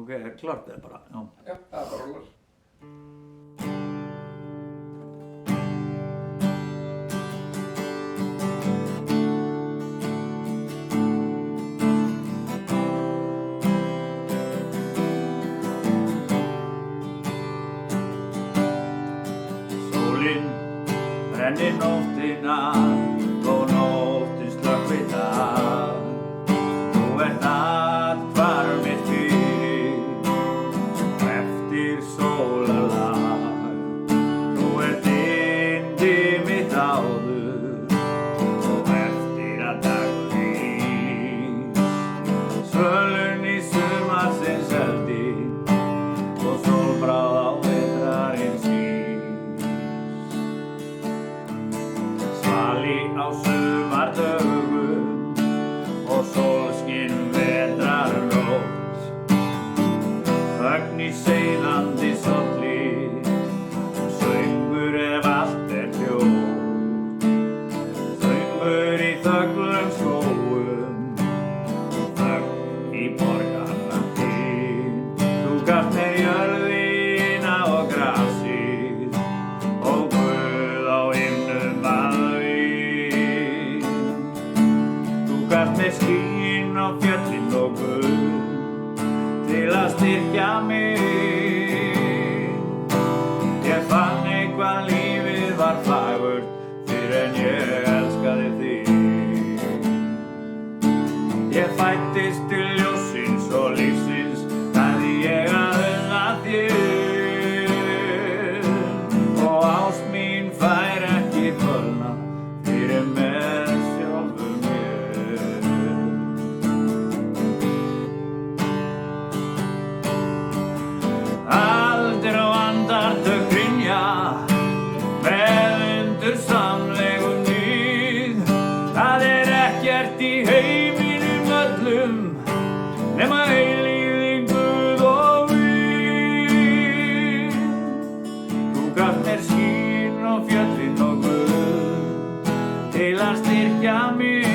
Ok, klart það bara, já. Já, það bara rúlar. Sólin brennir nóttina og nóttin slökkvir dag. Þú ert athvarfið fyrir eftir sólarlag. Þú ert yndi mitt áður og eftir að dagur rís. Svölun í sumarsins eldi og sólbráð á vetrarins ís. Svali á sumardögum og sólskin vetrarnótt. Þögn í seiðandi solli, söngur ef allt hljótt. Söngur í þöglum skógum, þögn í borgarlandin. Þú gafst mér jörðina og grasið og Guð á himnum alveg. Þú gafst mér skýin og fjöllin og Guð til að styrkja mig. Ég fann eitthvað lífið var fagurt fyrr en ég elskaði þig. Ég fæddist til ljóssins og lífsins, hafði ég að unna þér. Og ást mín fær ekki fölna fyrir með sjálfum mér. Aldir og andartök hrynja með undursamlegum níð. Það er ekkert í heiminum öllum nema eilífðin Guð og við. Þú gafst mér skýin og fjöllin og Guð til að styrkja mig.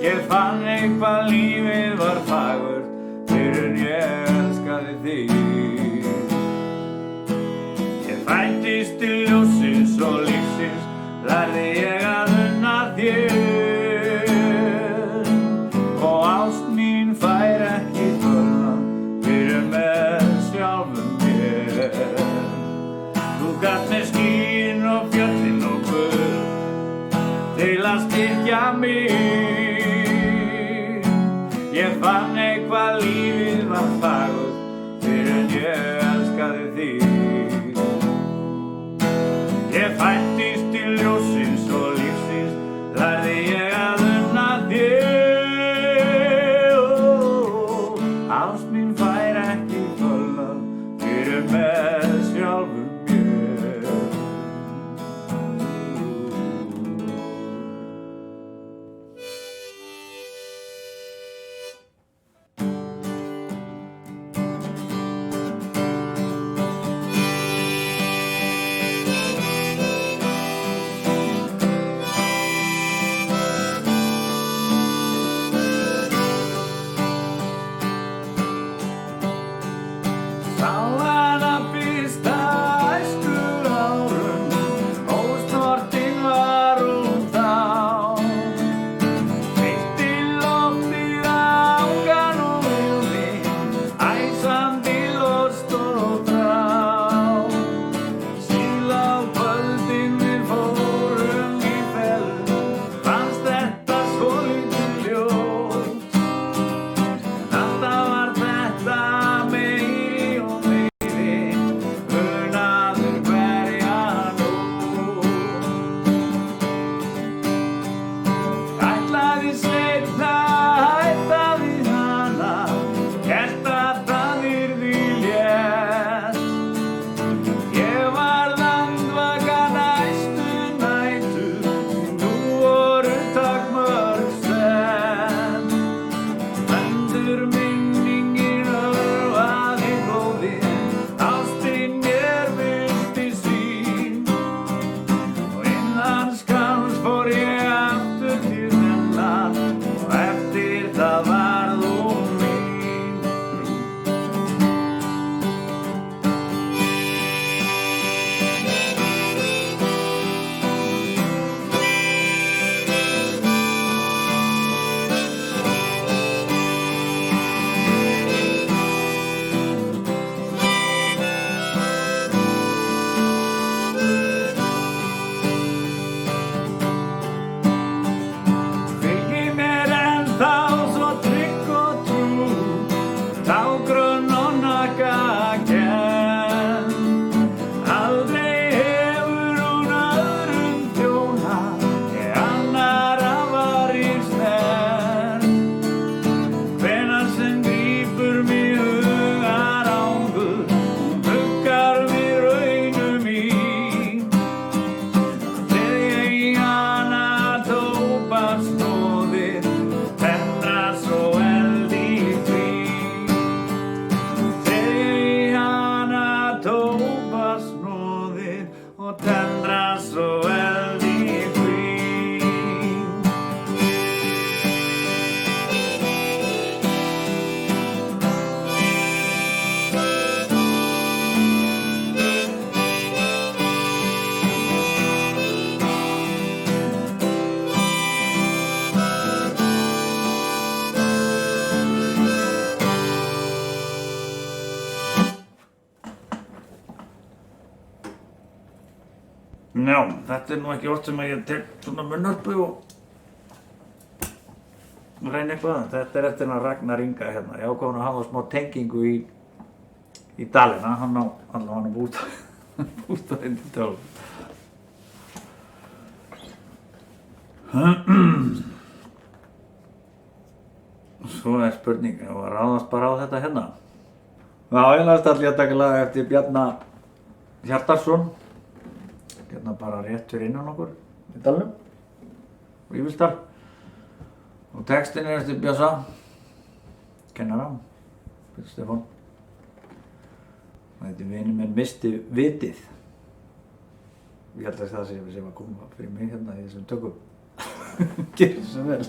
Ég fann eitthvað lífið var fagurt fyrr en ég elskaði þig. Ég fæddist til ljóssins og lífsins, lærði ég að unna þér. Og ást mín fær ekki fölna fyrir með sjálfum mér. Þú gafst mér skýin og fjöllin og Guð til að styrkja mig. Ég fann eitthvað lífið var fagurt fyrr en ég elskaði þig. Ég fæddist til ljóssins og lífsins, lærði ég að unna þér. Ást mín fær ekki fölna fyrir með sjálfum mér. Já, þetta nú ekki oft sem að ég tek svona munnhörpu og reyni eitthvað. Þetta eftir hann Ragnar Inga hérna. Ég ákvað hann að hafa smá tengingu í dalina. Hann á allavega bústaðinn til tölv. Svo spurning, ef að ráðast bara á þetta hérna. Já, ég læst allir að taka lag eftir Bjarna Hjartarson. Hérna bara rétt fyrir innan okkur í dalnum, Vífilsdal. Og textin eftir Bjössa, kennara, Björn Stefán. Og þetta vinur minn misti vitið. Ég held að það sem að koma fyrir mig hérna í þessum tökum. Gerðu svo vel.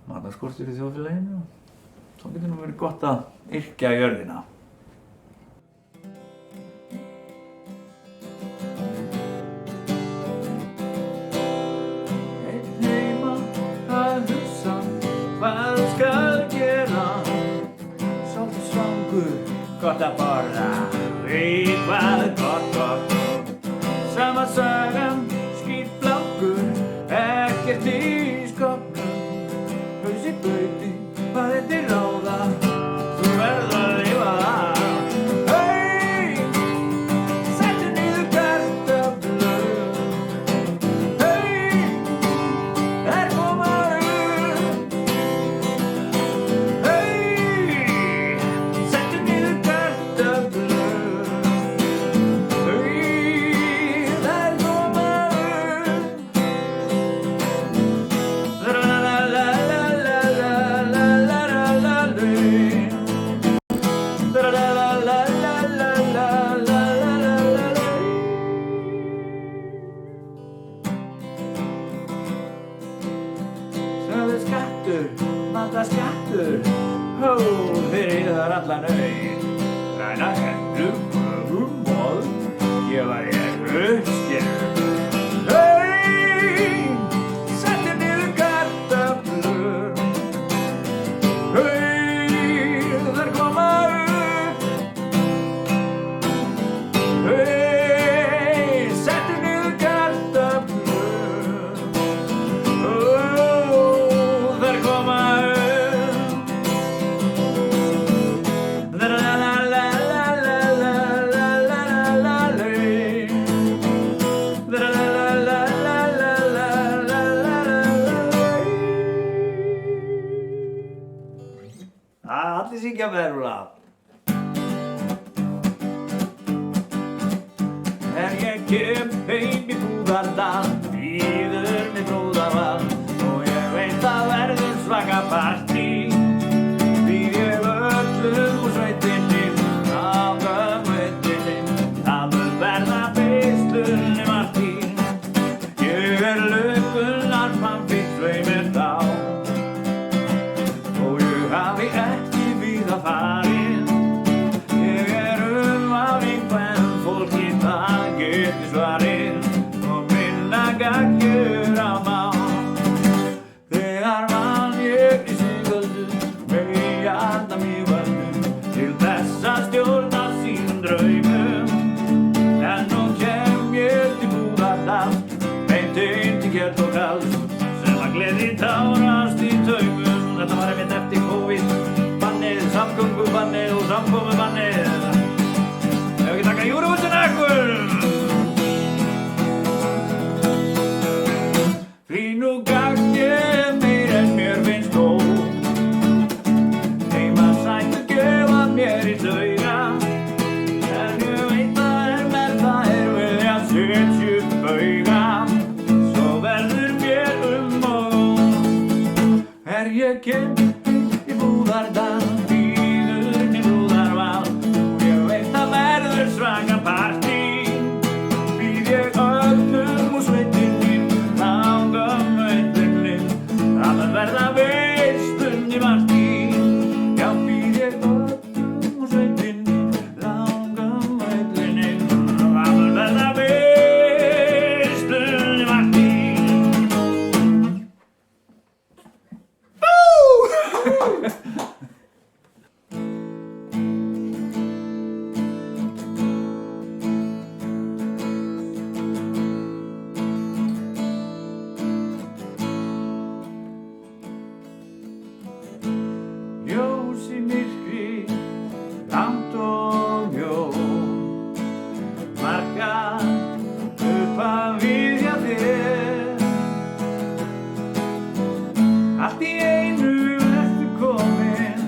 Mataskortur í þjóðfélaginu og svo getur nú verið gott að yrkja jörðina. Einn heima að hugsa hvað þú skal gera, svolítið svangur, gott að borða, eitthvað gott. Sama sagan, skítblankur, ekkert í þessi bauti, hvað er til ráða? Þú verður að lifa það. Hey, settu niður kartöflur. Hey, þær koma upp. Hey, settu niður kartöflur. Hey, þær koma upp. Sögðu skattur, mata skattur, hó, fyrir þar allan auð. Ræna hendur, höfum mold, ég var ég uppskerður. Hey, settu niður kartöflur. Hey, þær koma upp. Hey, settu niður kartöflur. Þær koma upp. Allir syngja verulega. Ég kem heim í Búðardal, bíður mig bróðarval og ég veit að verður svaka partí. Býð ég öllum úr sveitinni, nákvæm veitinni, það mun verða beislunni Martín. Ég lukkunnar pamfík sveimir þá og ég hafi ekki víða farið. Ég umvafinn kvenfólki, það geti svarið og minna gaggjur á mál. Þegar man ég í sigöldu, meðjarna mig völdum til þess að stjórna sínum draumum. En nú kem ég til Búðardal, beint inn til Kjeld og Karls, sem að gleði tárast í taumum. Þetta var einmitt eftir COVID-bannið, samgöngubannið og samkomubannið. Ef ekki taka Eurovision ekkur. Því nú gagn ég meir en mér finnst góð. Heima sættu gefa mér í tauga. En ég veit að með það vilja setja upp bauga. Svo verður mér og ég kem í Búðardal, bíður mig brúðarval og ég veit að verður svaka partí. Býð ég öllum úr sveitinni, nákvæm veitinni, það mun verða beislunni Martín. Já, býð ég öllum úr sveitinni, nákvæm veitinni, það mun verða beislunni Martín. Ljós í myrkri, langt og mjó, marga upp að viðja þér. Allt í einu ertu komin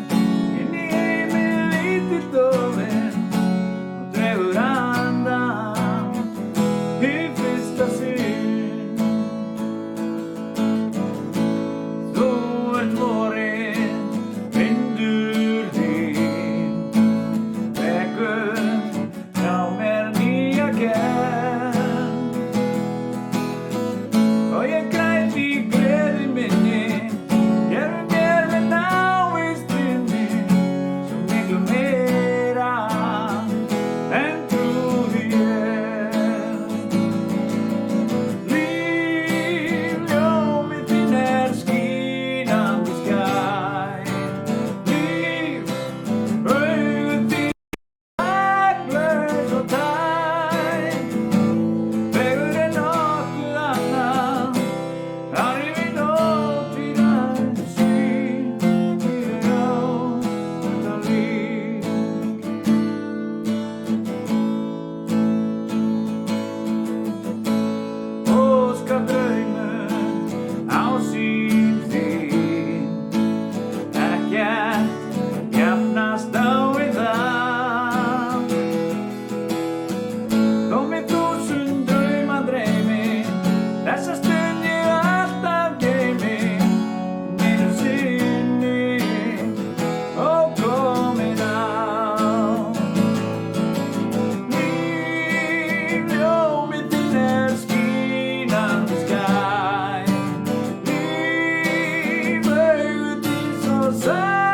Sæl